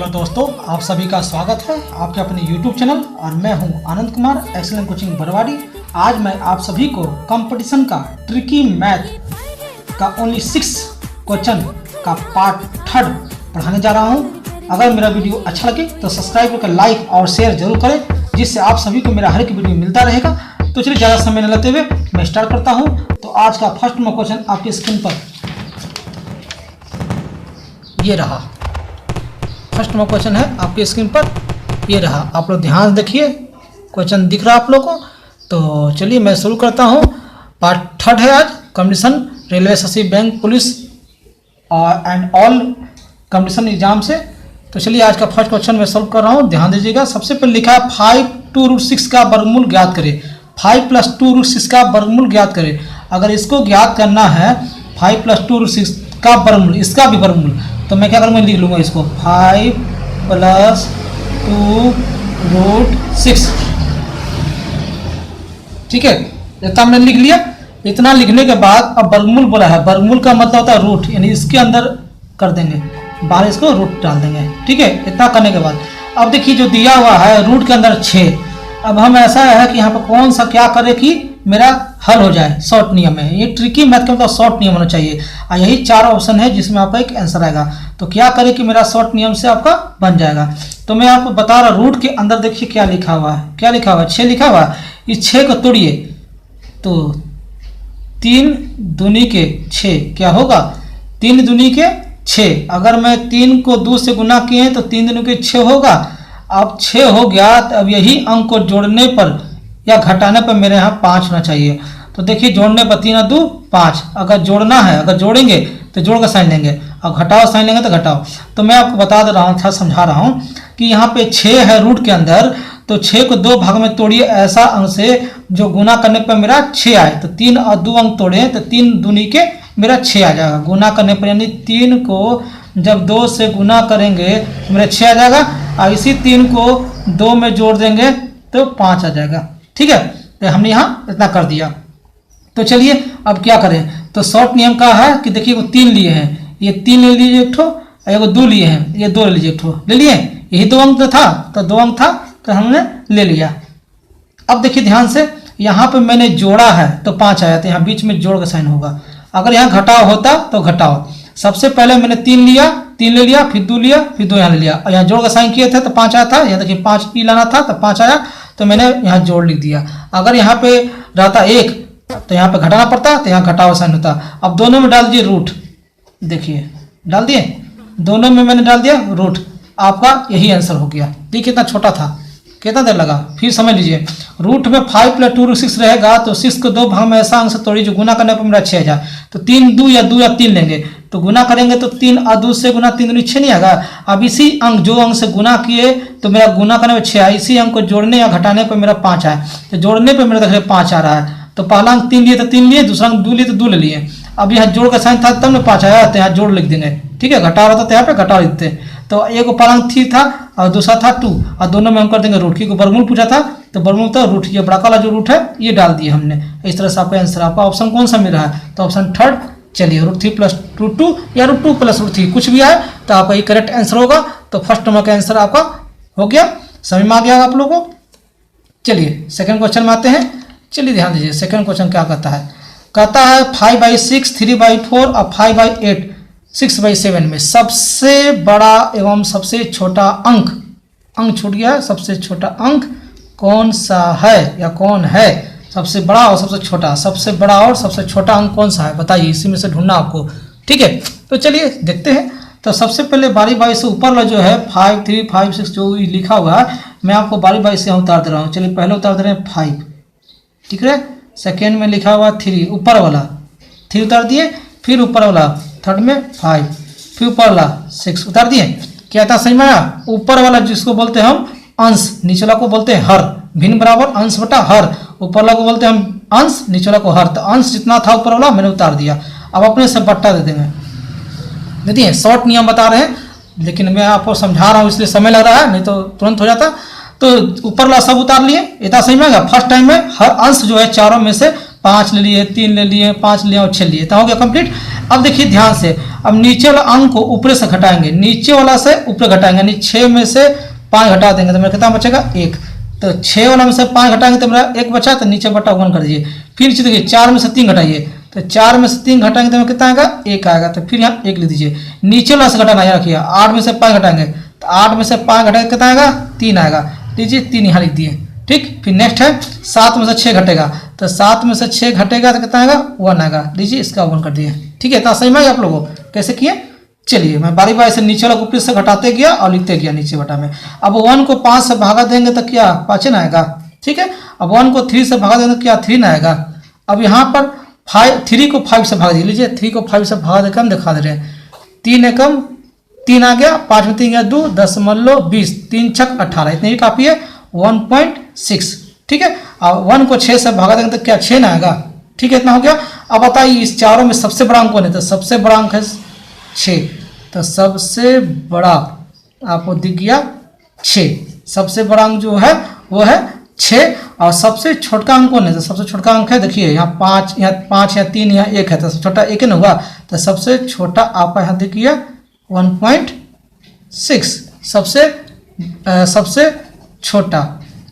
Hello दोस्तों, आप सभी का स्वागत है आपके अपने YouTube चैनल और मैं हूं आनंद कुमार एक्सीलेंट कोचिंग बरवाड़ी। आज मैं आप सभी को कंपटीशन का ट्रिकी मैथ का ओनली 6 क्वेश्चन का पार्ट 3 पढ़ाने जा रहा हूं। अगर मेरा वीडियो अच्छा लगे तो सब्सक्राइब करके लाइक और शेयर जरूर करें, जिससे आप सभी को मेरा हर एक वीडियो मिलता रहेगा। तो चलिए ज़्यादा समय न लेते हुए मैं स्टार्ट करता हूँ। तो आज का फर्स्ट क्वेश्चन आपकी स्क्रीन पर ये रहा। फर्स्ट क्वेश्चन है आपकी स्क्रीन पर ये रहा। आप लोग ध्यान देखिए, क्वेश्चन दिख रहा है आप लोगों को। तो चलिए मैं शुरू करता हूँ। पार्ट 3 है आज, competition railway SSC bank police and all competition exam से। तो चलिए आज का फर्स्ट क्वेश्चन मैं सॉल्व कर रहा हूँ, ध्यान दीजिएगा। सबसे पहले लिखा है 5 2√6 का वर्गमूल ज्ञात करें। 5 + 2√6 का वर्गमूल ज्ञात करें। अगर इसको ज्ञात करना है 5 + 2√6 का वर्गमूल, इसका भी वर्गमूल, तो मैं क्या करूँगा, लिख लूँगा इसको 5 + 2√6। ठीक है, इतना हमने लिख लिया। इतना लिखने के बाद अब वर्गमूल बोला है, वर्गमूल का मतलब होता है रूट, यानी इसके अंदर कर देंगे, बाहर इसको रूट डाल देंगे। ठीक है, इतना करने के बाद अब देखिए जो दिया हुआ है रूट के अंदर 6। अब हम ऐसा है कि यहाँ पर कौन सा क्या करे कि मेरा हल हो जाए। शॉर्ट नियम है ये, ट्रिकी मैथ का मतलब शॉर्ट नियम होना चाहिए। और यही 4 ऑप्शन है जिसमें आपका एक आंसर आएगा। तो क्या करें कि मेरा शॉर्ट नियम से आपका बन जाएगा। तो मैं आपको बता रहा, रूट के अंदर देखिए क्या लिखा हुआ है, क्या लिखा हुआ है, 6 लिखा हुआ है। इस 6 को तोड़िए तो 3 दूनी के 6 क्या होगा, 3 दूनी के 6। अगर मैं 3 को 2 से गुना किए तो 3 दूनी के 6 होगा। अब 6 हो गया, तो अब यही अंक को जोड़ने पर या घटाने पर मेरे यहाँ 5 होना चाहिए। तो देखिए जोड़ने पर 3 और 2 5। अगर जोड़ना है, अगर जोड़ेंगे तो जोड़ का साइन लेंगे, और घटाओ साइन लेंगे तो घटाओ। तो मैं आपको बता दे रहा था, समझा रहा हूँ कि यहाँ पे 6 है रूट के अंदर। तो 6 को 2 भाग में तोड़िए ऐसा अंक से जो गुना करने पर मेरा 6 आए। तो 3 और 2 अंक तोड़े तो 3 दूनी के मेरा 6 आ जाएगा। गुना करने पर यानी 3 को जब 2 से गुना करेंगे तो मेरा 6 आ जाएगा, और इसी 3 को 2 में जोड़ देंगे तो 5 आ जाएगा। ठीक है, तो हमने यहाँ इतना कर दिया। तो चलिए अब क्या करें। तो शॉर्ट नियम का है कि देखिए वो 3 लिए हैं, ये 3 ले लीजिए एक ठो, और 2 लिए हैं, ये 2 ले लीजिए एक ठो, ले लिए। यही 2 अंक तो था, तो 2 अंक था तो हमने ले लिया। अब देखिए ध्यान से, यहाँ पे मैंने जोड़ा है तो 5 आया, तो यहाँ बीच में जोड़ का साइन होगा। अगर यहाँ घटाव होता तो घटाओ। सबसे पहले मैंने 3 लिया, 3 ले लिया, फिर 2 लिया, फिर 2 यहाँ ले लिया, और यहाँ जोड़ का साइन किए थे तो 5 आया था। यहाँ देखिए 5 ही लाना था तो 5 आया, तो मैंने यहाँ जोड़ लिख दिया। अगर यहाँ पे रहता 1 तो यहाँ पे घटाना पड़ता, तो यहाँ घटाव साइन होता। अब दोनों में डाल दिए रूट, देखिए डाल दिए, दोनों में मैंने डाल दिया रूट। आपका यही आंसर हो गया। देखिए कितना छोटा था, कितना देर लगा, फिर समझ लीजिए। रूट में 5 + 2√6 रहेगा, तो 6 को 2 भाग में ऐसा अंक से तोड़िए जो गुना करने पर मेरा 6 आ जाए। तो 3 2 या 2 या 3 लेंगे, तो गुना करेंगे तो 3 और 2 से गुना 3 दूनी 6 नहीं आएगा। अब इसी अंक जो अंक से गुना किए तो मेरा गुना करने में 6 आया, इसी अंक को जोड़ने या घटाने पर मेरा 5 आया। तो जोड़ने पर मेरा देखिए 5 आ रहा है। तो पहला अंक 3 लिए तो 3 लिए, दूसरा अंक 2 लिए तो 2 ले लिए। अब यहाँ जोड़ का साइन था तब में 5 आया, तो यहाँ जोड़ लिख देंगे। ठीक है, घटा रहा था तो यहाँ पे घटा लिखते। तो एक ऊपर अंक 3 था और दूसरा था 2, और दोनों में हम कर देंगे रूट, क्योंकि वर्गमूल पूछा था तो वर्गमूल था रूट। ये बड़ा वाला जो रूट है ये डाल दिए हमने। इस तरह से आपका आंसर, आपका ऑप्शन कौन सा मिल रहा है, तो ऑप्शन 3। चलिए √3 + √2 या √2 + √3 कुछ भी आए तो आपका ये करेक्ट आंसर होगा। तो फर्स्ट नंबर का आंसर आपका हो गया। समझ में आ गया आप लोगों को। चलिए सेकंड क्वेश्चन में आते हैं। चलिए ध्यान दीजिए, सेकंड क्वेश्चन क्या कहता है। कहता है 5/6, 3/4 और 5/8, 6/7 में सबसे बड़ा एवं सबसे छोटा अंक छूट गया है, सबसे छोटा अंक कौन सा है या कौन है। सबसे बड़ा और सबसे छोटा, सबसे बड़ा और सबसे छोटा अंक कौन सा है बताइए, इसी में से ढूंढना आपको। ठीक है, तो चलिए देखते हैं। तो सबसे पहले बारी से ऊपर वाला जो है 5 3 5 6 जो लिखा हुआ है, मैं आपको बारी से उतार दे रहा हूँ। चलिए पहले उतार दे रहे हैं 5, ठीक है। सेकेंड में लिखा हुआ 3, ऊपर वाला 3 उतार दिए, फिर ऊपर वाला थर्ड में 5, फिर ऊपर वाला 6 उतार दिए। क्या था सही में आया। ऊपर वाला जिसको बोलते हैं हम अंश, नीचे वाला को बोलते हैं हर। भिन्न बराबर अंश बटा हर, ऊपर वाला को बोलते हैं हम अंश, नीचे वाला को हर। तो अंश जितना था ऊपर वाला मैंने उतार दिया। अब अपने से बट्टा दे देंगे। देखिए शॉर्ट नियम बता रहे हैं, लेकिन मैं आपको समझा रहा हूँ इसलिए समय लग रहा है, नहीं तो तुरंत हो जाता। तो ऊपर वाला सब उतार लिए, इतना सही में आएगा। फर्स्ट टाइम में हर अंश जो है चारों में से 5 ले लिए, 3 ले लिए, 5 ले लिए और 6 लिए, तो हो गया कंप्लीट। अब देखिए ध्यान से, अब नीचे वाला अंक को ऊपर से घटाएंगे, नीचे वाला से ऊपर घटाएंगे, यानी 6 में से 5 घटा देंगे तो मेरा कितना बचेगा 1। तो 6 वाला में से 5 घटाएंगे तो मेरा 1 बचा, तो नीचे बटा 1 कर दीजिए। फिर नीचे देखिए 4 में से 3 घटाइए, तो 4 में से 3 घटाएंगे तो कितना आएगा 1 आएगा, तो फिर यहाँ 1 लिख दीजिए। नीचे वाला से घटाना याद रखिए, 8 में से 5 घटाएंगे तो 8 में से 5 घटाएंगे कितना आएगा 3 आएगा, लीजिए 3 यहाँ लिख दिए। ठीक, फिर नेक्स्ट है 7 में से 6 घटेगा, तो 7 में से 6 घटेगा तो कितना आएगा 1 आएगा, लीजिए इसका 1 कर दिए। ठीक है, इतना सही में आप लोगों कैसे किए। चलिए मैं बारी बारी से नीचे वाला ऊपर से घटाते गया और लिखते गया नीचे बटा में। अब 1 को 5 से भागा देंगे तो क्या 5 ना आएगा। ठीक है, अब 1 को 3 से भागा देंगे तो क्या 3 ना आएगा। अब यहाँ पर 3 को 5 से भाग दीजिए, लीजिए 3 को 5 से भागा देकर हम दिखा दे रहे हैं। 3 एकम 3 आ गया, 5 में 3 गया 2, 10 मान लो 20, 3 छक 18, इतनी ही काफ़ी है 1.6। ठीक है, अब 1 को 6 से भागा देंगे तो क्या 6 ना आएगा। ठीक है, इतना हो गया। अब बताइए इस चारों में सबसे बड़ा अंक कौन है, तो सबसे बड़ा अंक है 6, तो सबसे बड़ा आपको दिख गया 6, सबसे बड़ा अंक जो है वो है 6। और सबसे छोटा अंक कौन है, तो सबसे छोटा अंक है देखिए यहाँ 5, यहाँ 5 या 3 या 1 है, तो सबसे छोटा 1 ही ना हुआ, तो सबसे छोटा आपका यहाँ देखिए 1.6, सबसे छोटा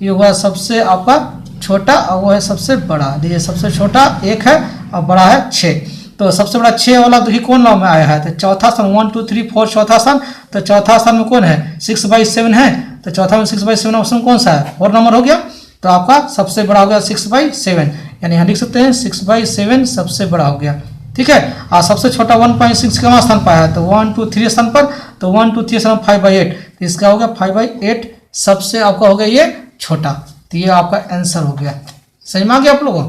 ये हुआ सबसे आपका छोटा, और वो है सबसे बड़ा। देखिए सबसे छोटा 1 है और बड़ा है 6, तो सबसे बड़ा 6 वाला देखिए कौन नाम में आया है, तो चौथा स्थान 1 2 3 4 चौथा स्थान, तो चौथा स्थान में कौन है 6/7 है, तो चौथा में 6/7 ऑप्शन कौन सा है 4 नंबर हो गया। तो आपका सबसे बड़ा हो गया 6/7, यानी यहाँ लिख सकते हैं 6/7 सबसे बड़ा हो गया। ठीक है, और सबसे छोटा 1.6 कहाँ स्थान पाया है, तो 1 2 3 स्थान पर, तो 1 2 3 स्थान 5/8, तो इसका हो गया 5/8 सबसे आपका हो गया ये छोटा। तो ये आपका आंसर हो गया। सही में आ गया आप लोगों,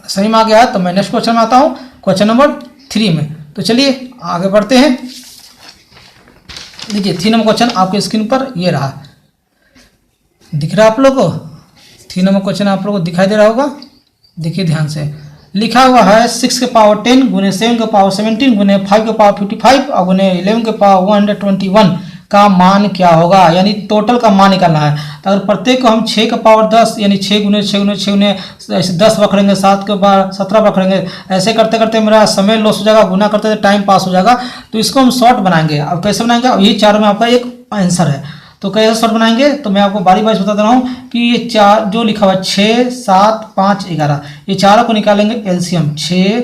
सही में आ गया। तो मैं नेक्स्ट क्वेश्चन में आता हूँ, क्वेश्चन नंबर 3 में। तो चलिए आगे बढ़ते हैं। देखिए 3 नंबर क्वेश्चन आपके स्क्रीन पर ये रहा, दिख रहा है आप लोगों को। 3 नंबर क्वेश्चन आप लोगों को दिखाई दे रहा होगा, देखिए ध्यान से। लिखा हुआ है 6 के पावर 10 गुने 7 के पावर 17 गुने 5 के पावर 55 और गुने 11 के पावर 121 का मान क्या होगा, यानी टोटल का मान निकालना है। तो अगर प्रत्येक को हम 6 का पावर 10 यानी 6 गुने 6 गुने 6 गुने ऐसे 10 बखरेंगे, 7 के पावर 17 बखरेंगे, ऐसे करते करते मेरा समय लॉस हो जाएगा, गुना करते टाइम पास हो जाएगा। तो इसको हम शॉर्ट बनाएंगे। अब कैसे बनाएंगे, अब यही चारों में आपका एक आंसर है, तो कैसे शॉर्ट बनाएंगे, तो मैं आपको बारी बारी बता दे रहा हूँ कि ये चार जो लिखा हुआ है 6 7 5 11, ये चारों को निकालेंगे एलसीएम। 6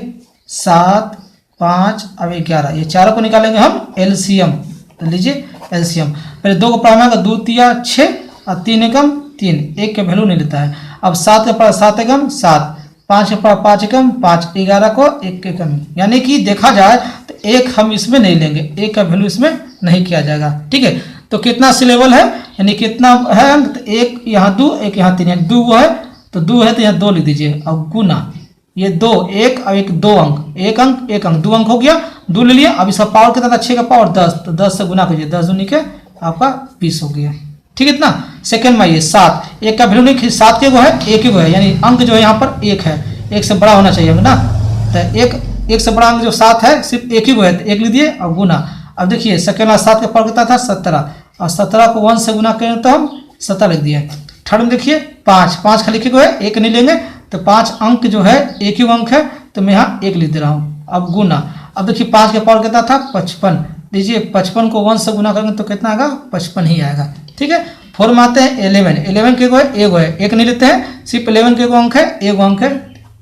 7 5 अब 11, ये चारों को निकालेंगे हम एलसीएम। तो लीजिए एलसीएम, पहले 2 को पढ़ाना 2 तिया 6 और 3 एकम 3, 1 के वैल्यू नहीं लेता है। अब 7 के पढ़ा 7 एकम 7, 5 के पढ़ा 5 एकम 5, 11 को 1 एकम, यानी कि देखा जाए तो 1 हम इसमें नहीं लेंगे, 1 का वैल्यू इसमें नहीं किया जाएगा। ठीक है, तो कितना सिलेबल है, यानी कितना है अंक, तो 1 यहाँ 2 1 यहाँ 3, 2 है तो 2 है तो यहाँ 2 लिख दीजिए। अब गुना ये 2 1 और 1 2 अंक, 1 अंक 1 अंक 2 अंक हो गया, 2 ले लिया। अब इसका पावर कितना था 6 का पावर 10, तो 10 से गुना कीजिए, 10 दूनी के आपका 20 हो गया। ठीक है, इतना। सेकंड में ये 7, 1 का वैल्यू नहीं, 7 के गो है 1 के गो है, यानी अंक जो है यहाँ पर 1 है, 1 से बड़ा होना चाहिए ना, तो 1 से बड़ा अंक जो 7 है सिर्फ 1 ही गो है, तो 1 लिख दिए और गुना। अब देखिए सेकेंड में 7 का पावर कितना था 17, और 17 को 1 से गुना करें तो हम 17 लिख दिए। थर्ड में देखिए 5 का लिखे हुए है, 1 नहीं लेंगे, तो 5 अंक जो है 1 ही अंक है, तो मैं यहाँ 1 लिख दे रहा हूँ। अब गुना, अब देखिए 5 के पावर कितना था 55, लीजिए 55 को 1 से गुना करेंगे तो कितना आएगा 55 ही आएगा। ठीक है, 4 में आते हैं 11, 11 के गो है 1 है, 1 नहीं लेते हैं, सिर्फ 11 के गो अंक है 1 अंक है,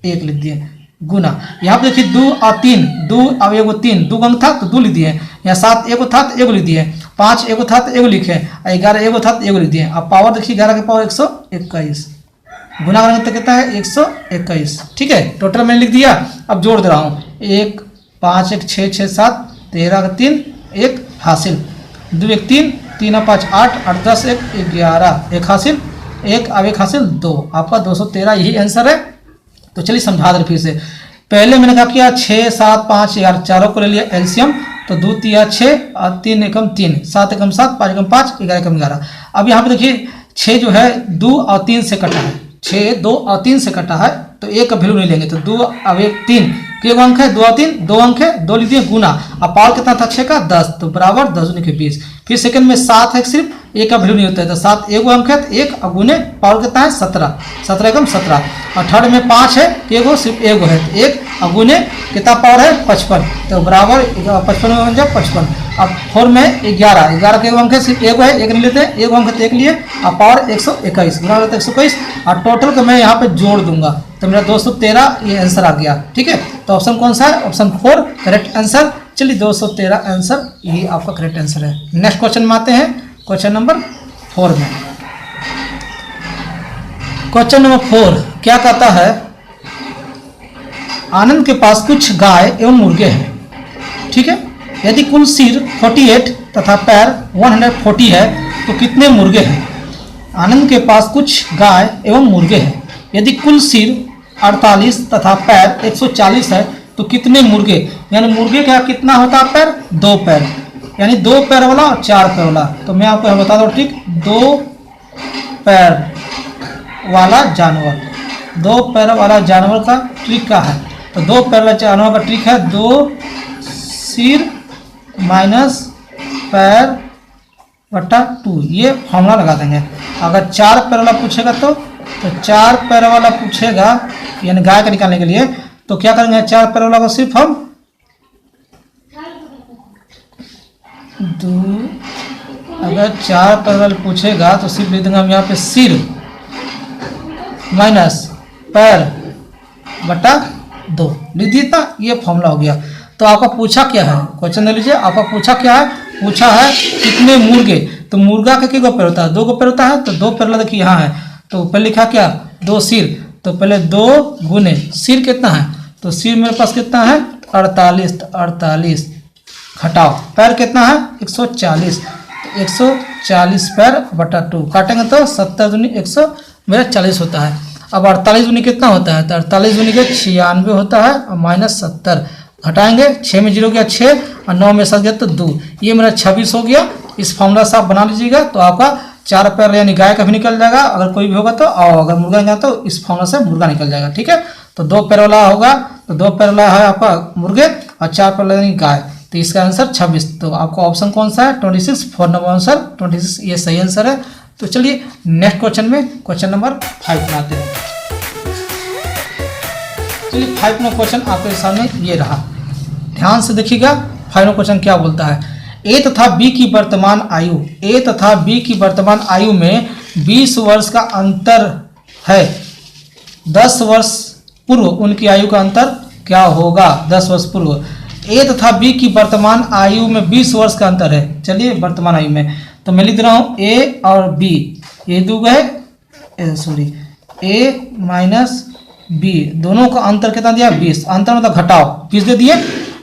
1 लिख दिए। गुना, यहाँ पे देखिए 2 और 3, 2 और 1 3, 2 अंक था तो 2 लिख दिए। यहाँ 7 1 था तो 1 लिख दिए, 5 1 था तो 1 लिखे, 11 1 था तो 1 लिख दिए। अब पावर देखिए 11 के पावर 121, गुना करेंगे तो कितना है 121। ठीक है, टोटल मैंने लिख दिया। अब जोड़ दे रहा हूँ 1 5 1 6 6 7 13 3 1 हासिल, 2 1 3 3 और 5 8 8 10 1 11, 1 हासिल 1 अब 1 हासिल 2, आपका 213 यही आंसर है। तो चलिए समझा दे फिर से। पहले मैंने कहा किया 6 7 5 11 चारों को ले लिया एलसीएम, तो 2 तिया 6 और 3 एकम 3, 7 एकम 7, 5 एकम 5, 11 एकम 11। अब यहाँ पे देखिए 6 जो है 2 और 3 से कटा है, 6 2 और 3 से कटा है, तो 1 का वैल्यू नहीं लेंगे, तो 2 अब 1 3 के अंक है, 2 और 3 2 अंक है, 2 लीजिए गुना। अब पावर कितना था 6 का 10, तो बराबर 10 दूनी के 20। फिर सेकंड में 7 है सिर्फ, ए का वैल्यू नहीं होता है, तो 7 एगो अंक है, तो 1 गुने पावर कितना है 17, 17 एकम 17, और थर्ड में 5 है, एगो सिर्फ एगो है, तो 1 गुने कितना पावर है 55, तो बराबर 55 में बन जाए 55। अब 4 में 11, 11 के एगो अंक है, सिर्फ एगो है, एक नहीं लेते हैं, एगो अंक है तो एक लिए, और पावर 121 गुना रहता है 121, और टोटल को मैं यहाँ पे जोड़ दूंगा, तो मेरा 213 ये आंसर आ गया। ठीक है, तो ऑप्शन कौन सा है, ऑप्शन 4 करेक्ट आंसर। चलिए 213 आंसर यही आपका करेक्ट आंसर है। नेक्स्ट क्वेश्चन में आते हैं, क्वेश्चन नंबर 4 में। क्वेश्चन नंबर 4 क्या कहता है, आनंद के पास कुछ गाय एवं मुर्गे हैं। ठीक है, यदि कुल सिर 48 तथा पैर 140 है तो कितने मुर्गे हैं। आनंद के पास कुछ गाय एवं मुर्गे हैं, यदि कुल सिर 48 तथा पैर 140 है तो कितने मुर्गे, यानी मुर्गे का कितना होता है पैर, 2 पैर, यानी 2 पैर वाला और 4 पैर वाला। तो मैं आपको बता दूं ठीक, 2 पैर वाला जानवर, 2 पैर वाला जानवर का ट्रिक क्या है, तो 2 पैर वाला जानवर का ट्रिक है 2 सिर माइनस पैर बटा 2, ये फॉर्मूला लगा देंगे। अगर 4 पैर वाला पूछेगा तो 4 पैर वाला पूछेगा, यानी गाय का निकालने के लिए, तो क्या करेंगे 4 पैर वाला को सिर्फ हम 2, अगर 4 पैर वाला पूछेगा तो सिर्फ लिख देंगे हम यहाँ पे सिर माइनस पैर बटा 2 लिख दिया था, ये फॉर्मूला हो गया। तो आपका पूछा क्या है, क्वेश्चन देख लीजिए, आपका पूछा क्या है, पूछा है कितने मुर्गे, तो मुर्गा का कितने पैर होता है, 2 पैर होता है, तो 2 पैर वाला देखिए यहाँ है, तो पहले लिखा क्या 2 सिर, तो पहले 2 गुने सिर कितना है, तो सिर मेरे पास कितना है 48, तो 48 घटाओ पैर कितना है 140, तो 140 पैर बटा 2 काटेंगे तो 70 दूनी 100 मेरा 40 होता है। अब 48 दूनी कितना होता है, तो 48 दूनी के 96 होता है, और माइनस 70 घटाएंगे, 6 में 0 गया 6 और 9 में 7 गया तो 2, ये मेरा 26 हो गया। इस फॉर्मूला से आप बना लीजिएगा, तो आपका 4 पैर यानी गाय का भी निकल जाएगा अगर कोई भी होगा तो, और अगर मुर्गा निकला तो इस फॉर्मूला से मुर्गा निकल जाएगा। ठीक है, तो 2 पैर वाला होगा, तो 2 पैर वाला है आपका मुर्गे और 4 पैर वाला यानी गाय, तो इसका आंसर 26। तो आपका ऑप्शन कौन सा है 26, 4 नंबर आंसर 26, ये सही आंसर है। तो चलिए नेक्स्ट क्वेश्चन में, क्वेश्चन नंबर 5 में आते हैं। चलिए 5 में क्वेश्चन आपके सामने ये रहा, ध्यान से देखिएगा 5 में क्वेश्चन क्या बोलता है। ए तथा बी की वर्तमान आयु, ए तथा बी की वर्तमान आयु में 20 वर्ष का अंतर है, 10 वर्ष पूर्व उनकी आयु का अंतर क्या होगा, 10 वर्ष पूर्व। ए तथा बी की वर्तमान आयु में 20 वर्ष का अंतर है। चलिए वर्तमान आयु में, तो मैं लिख रहा हूँ ए और बी, ये दो है सॉरी ए माइनस बी, दोनों का अंतर कितना दिया 20, अंतर मतलब घटाओ 20 दे दिए।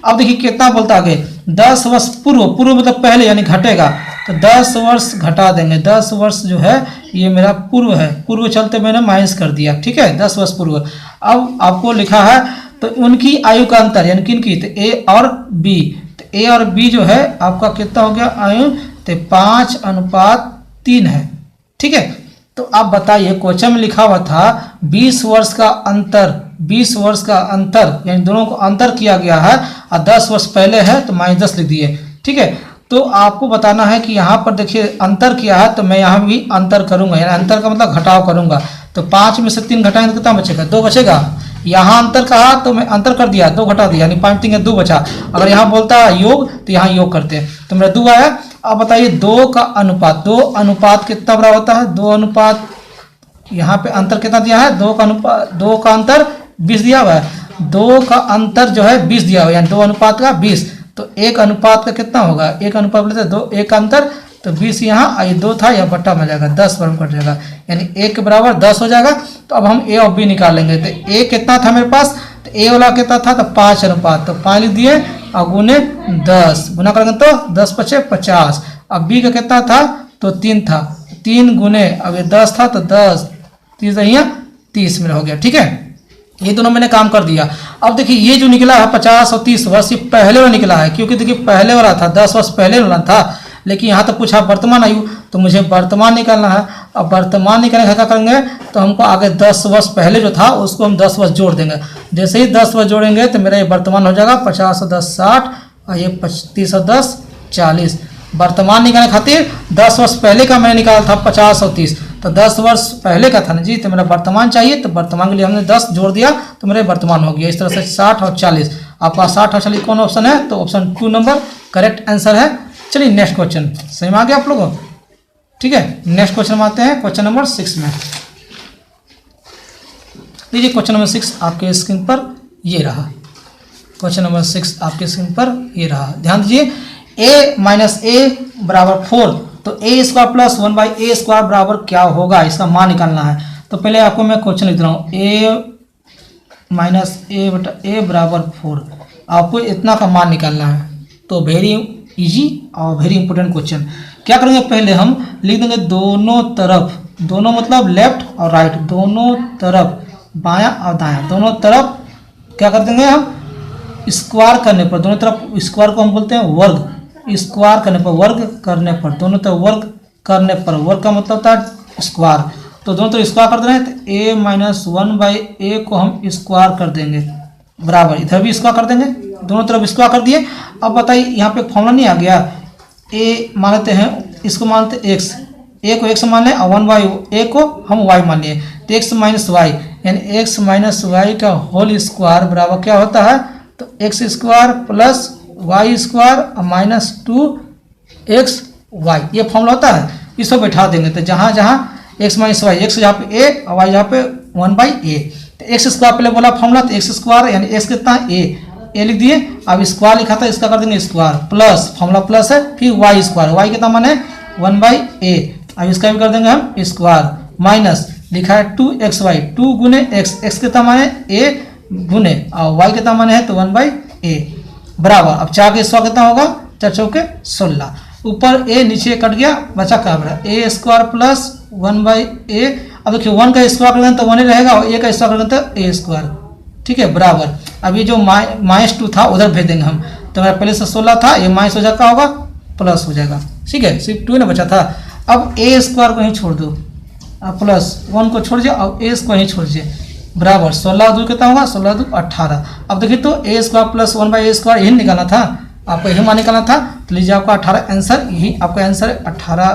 अब देखिए कितना बोलता आगे, 10 वर्ष पूर्व, पूर्व मतलब पहले यानी घटेगा, तो 10 वर्ष घटा देंगे, 10 वर्ष जो है ये मेरा पूर्व है, पूर्व चलते मैंने माइनस कर दिया। ठीक है, 10 वर्ष पूर्व। अब आपको लिखा है तो उनकी आयु का अंतर यानी किनकी, तो ए और बी, तो ए और बी जो है आपका कितना हो गया आयु, तो 5:3 है। ठीक है, तो आप बताइए क्वेश्चन में लिखा हुआ था 20 वर्ष का अंतर, 20 वर्ष का अंतर यानी दोनों को अंतर किया गया है, और 10 वर्ष पहले है तो -10 लिख दिए। ठीक है, तो आपको बताना है कि यहाँ पर देखिए अंतर किया है, तो मैं यहाँ भी अंतर करूंगा, यानी अंतर का मतलब घटाव करूंगा, तो 5 में से 3 घटाएंगे तो कितना बचेगा, 2 बचेगा। यहाँ अंतर कहा तो मैं अंतर कर दिया, 2 घटा दिया, यानी 5 3 2 बचा। अगर यहाँ बोलता है योग तो यहाँ योग करते हैं, तो मेरा 2 आया। अब बताइए 2 का अनुपात, 2 अनुपात कितना बड़ा होता है, 2 अनुपात यहाँ पे अंतर कितना दिया है, 2 का अनुपात, 2 का अंतर 20 दिया हुआ है, 2 का अंतर जो है 20 दिया हुआ है, यानी 2 अनुपात का 20, तो 1 अनुपात का कितना होगा, 1 अनुपात बोलते 2, 1 का अंतर तो 20 यहाँ, ये 2 था यह बट्टा में जाएगा, 10 पर कट जाएगा, यानी 1 के बराबर 10 हो जाएगा। तो अब हम ए और बी निकालेंगे, तो ए कितना था मेरे पास, तो ए वाला कितना था, तो 5 अनुपात, तो 5 लिख दिए और गुने 10, गुना करेंगे तो 10 × 5 = 50। अब बी का कितना था, तो 3 था, 3 गुने, अब ये 10 था तो 10 30 यहाँ 30 मेरा हो गया। ठीक है, ये दोनों मैंने काम कर दिया। अब देखिए ये जो निकला है 50 और 30 वर्ष, ये पहले वाला निकला है, क्योंकि देखिए पहले वाला था 10 वर्ष पहले वाला था, लेकिन यहाँ तो पूछा वर्तमान आयु, तो मुझे वर्तमान निकालना है। अब वर्तमान निकालने का क्या करेंगे, तो हमको आगे 10 वर्ष पहले जो था उसको हम 10 वर्ष जोड़ देंगे। जैसे ही 10 वर्ष जोड़ेंगे तो मेरा ये वर्तमान हो जाएगा 50 और 10 60, और ये 30 और 10 40। वर्तमान निकालने खातिर 10 वर्ष पहले का मैंने निकाला था 50 और 30, तो 10 वर्ष पहले का था ना जी, तो मेरा वर्तमान चाहिए, तो वर्तमान के लिए हमने 10 जोड़ दिया तो मेरे वर्तमान हो गया। इस तरह से 60 और 40, आपका 60 और 40 कौन ऑप्शन है, तो ऑप्शन 2 नंबर करेक्ट आंसर है। चलिए नेक्स्ट क्वेश्चन, समझ में आ गया आप लोगों को, ठीक है। नेक्स्ट क्वेश्चन में आते हैं, क्वेश्चन नंबर 6 में। लीजिए क्वेश्चन नंबर 6 आपके स्क्रीन पर ये रहा, क्वेश्चन नंबर 6 आपके स्क्रीन पर ये रहा। ध्यान दीजिए, a माइनस ए बराबर 4, तो ए स्क्वायर प्लस 1/a² बराबर क्या होगा, इसका मान निकालना है। तो पहले आपको मैं क्वेश्चन लिख रहा हूँ, a माइनस ए बटा ए बराबर 4, आपको इतना का मान निकालना है। तो वेरी इजी और वेरी इंपॉर्टेंट क्वेश्चन। क्या करेंगे, पहले हम लिख देंगे दोनों तरफ, दोनों मतलब लेफ्ट और राइट, दोनों तरफ बायां और दायां, दोनों तरफ क्या कर देंगे हम, स्क्वायर करने पर, दोनों तरफ स्क्वायर को हम बोलते हैं वर्ग, स्क्वायर करने पर, वर्ग करने पर, दोनों तरफ वर्ग करने पर, वर्ग का मतलब होता है स्क्वायर, तो दोनों तरफ स्क्वायर कर देना है। तो a माइनस 1/a को हम स्क्वायर कर देंगे बराबर, इधर भी स्क्वायर कर देंगे, दोनों तरफ स्क्वायर कर दिए। अब बताइए यहाँ पे फॉर्मूला नहीं आ गया, a मान लेते हैं, इसको मानते x, a को x मान लें और 1/a को हम y मान लिए, तो x माइनस वाई यानी x माइनस वाई का होल स्क्वायर बराबर क्या होता है, तो x square plus y square minus 2xy, ये फॉर्मूला होता है। इसको बैठा देंगे, तो जहाँ जहाँ x माइनस वाई, एक्स यहाँ पे a और y यहाँ पे 1/a, तो एक्स स्क्वायर पहले बोला फॉर्मूला, तो एक्स स्क्वायर यानी x कितना है a लिख दिए, अब स्क्वायर लिखा था इसका कर देंगे स्क्वायर, प्लस फॉर्मूला प्लस है, फिर y स्क्वायर, y कितना मान है 1/a, अब इसका भी कर देंगे हम स्क्वायर, माइनस लिखा है 2xy, 2 गुने x कितना मान है a गुने और y कितना मान है, तो 1/a बराबर, अब 4 के स्क्वायर कितना होगा, 4 चौके 16, ऊपर a नीचे कट गया, बचा क्या बराबर a स्क्वायर प्लस 1/a। अब देखिए 1 का स्क्वायर करेंगे तो 1 ही रहेगा और a का स्क्वायर करेंगे तो a स्क्वायर, ठीक है बराबर। अब ये जो -2 था उधर भेज देंगे हम, तो मेरा पहले से 16 था, ये माइनस हो जाएगा होगा प्लस हो जाएगा, ठीक है, सिर्फ 2 ना बचा था। अब a स्क्वायर को ही छोड़ दो, प्लस 1 को छोड़ दिया और a को ही छोड़ दिए बराबर, 16 2 कितना होगा, 16 2 18। अब देखिए तो a स्क्वायर प्लस 1/a² यही निकालना था, आपको यही मान निकालना था, तो लीजिए आपका 18 आंसर, यही आपका आंसर है 18,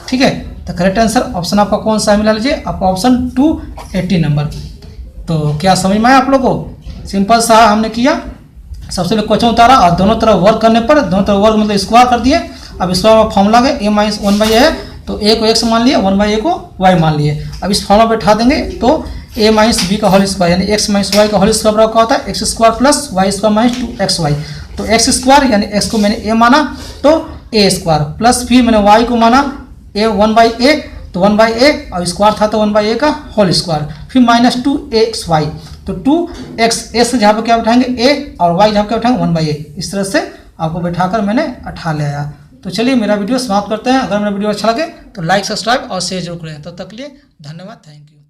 ठीक है। तो करेक्ट आंसर ऑप्शन आपका कौन सा है, मिला लीजिए आपका ऑप्शन 280 नंबर। तो क्या समझ में आया आप लोगों को, सिंपल सा हमने किया, सबसे पहले क्वेश्चन उतारा और दोनों तरफ वर्क करने पर, दोनों तरफ वर्क मतलब स्क्वायर कर दिए। अब स्क्वायर में फॉर्मूला गए a माइनस 1/a है, तो a को x मान लिया, 1/a को y मान लिए। अब इस फॉर्मूला बैठा देंगे, तो a माइनस b का होल स्क्वायर यानी x माइनस y का होल स्क्वायर बराबर क्या होता है, x square plus y square minus 2xy, तो x स्क्वायर यानी x को मैंने a माना तो a स्क्वायर, प्लस फिर मैंने y को माना a 1/a, तो 1/a और स्क्वायर था तो 1/a का होल स्क्वायर, फिर माइनस 2xy, तो 2x s जहाँ पे क्या बैठाएंगे a और y जहाँ पे क्या बैठाएंगे 1/a, इस तरह से आपको बैठाकर मैंने 18 ले आया। तो चलिए मेरा वीडियो समाप्त करते हैं। अगर मेरा वीडियो अच्छा लगे तो लाइक सब्सक्राइब और शेयर जरूर करें। तब तक के लिए धन्यवाद, थैंक यू।